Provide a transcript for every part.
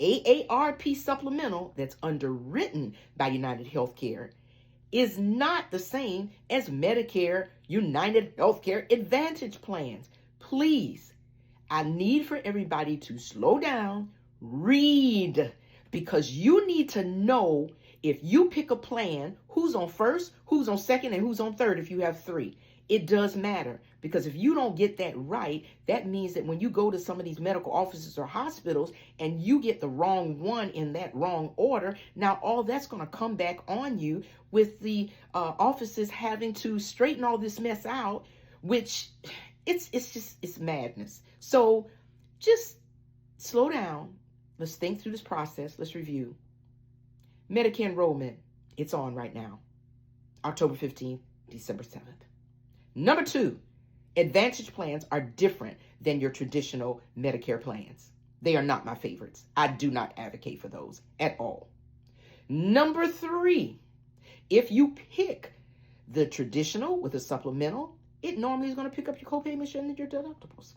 AARP supplemental that's underwritten by United Healthcare is not the same as Medicare United Healthcare Advantage plans. Please, I need for everybody to slow down, read, because you need to know if you pick a plan, who's on first, who's on second, and who's on third if you have three. It does matter, because if you don't get that right, that means that when you go to some of these medical offices or hospitals and you get the wrong one in that wrong order, now all that's going to come back on you with the offices having to straighten all this mess out, which it's madness. So just slow down. Let's think through this process. Let's review. Medicare enrollment, it's on right now. October 15th, December 7th. Number 2, Advantage plans are different than your traditional Medicare plans. They are not my favorites. I do not advocate for those at all. Number 3, if you pick the traditional with a supplemental, it normally is going to pick up your copayments and your deductibles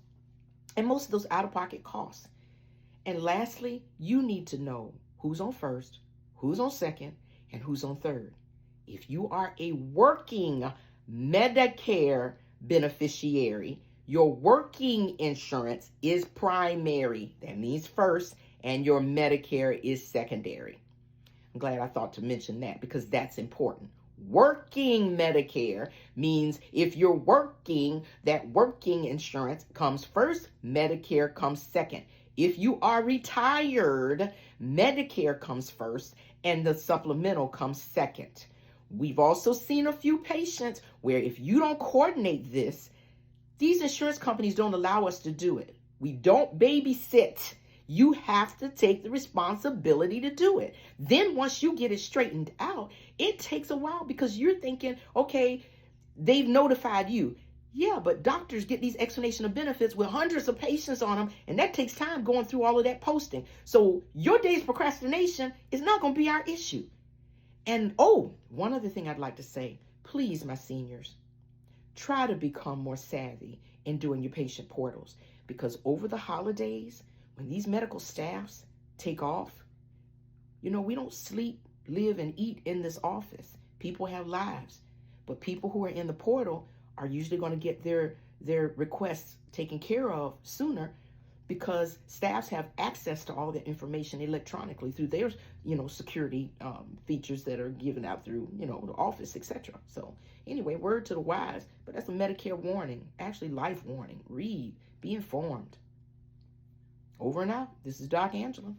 and most of those out-of-pocket costs. And lastly, you need to know who's on first, who's on second, and who's on third. If you are a working Medicare beneficiary, your working insurance is primary. That means first, and your Medicare is secondary. I'm glad I thought to mention that because that's important. Working Medicare means if you're working, that working insurance comes first, Medicare comes second. If you are retired, Medicare comes first and the supplemental comes second. We've also seen a few patients where if you don't coordinate this, these insurance companies don't allow us to do it. We don't babysit. You have to take the responsibility to do it. Then once you get it straightened out, it takes a while because you're thinking, okay, they've notified you. Yeah, but doctors get these explanation of benefits with hundreds of patients on them, and that takes time going through all of that posting. So your day's procrastination is not going to be our issue. And one other thing I'd like to say, please, my seniors, try to become more savvy in doing your patient portals, because over the holidays, when these medical staffs take off, we don't sleep, live, and eat in this office. People have lives, but people who are in the portal are usually going to get their requests taken care of sooner because staffs have access to all the information electronically through their, security features that are given out through, the office, etc. So anyway, word to the wise, but that's a Medicare warning, actually life warning. Read, be informed. Over and out. This is Doc Angela.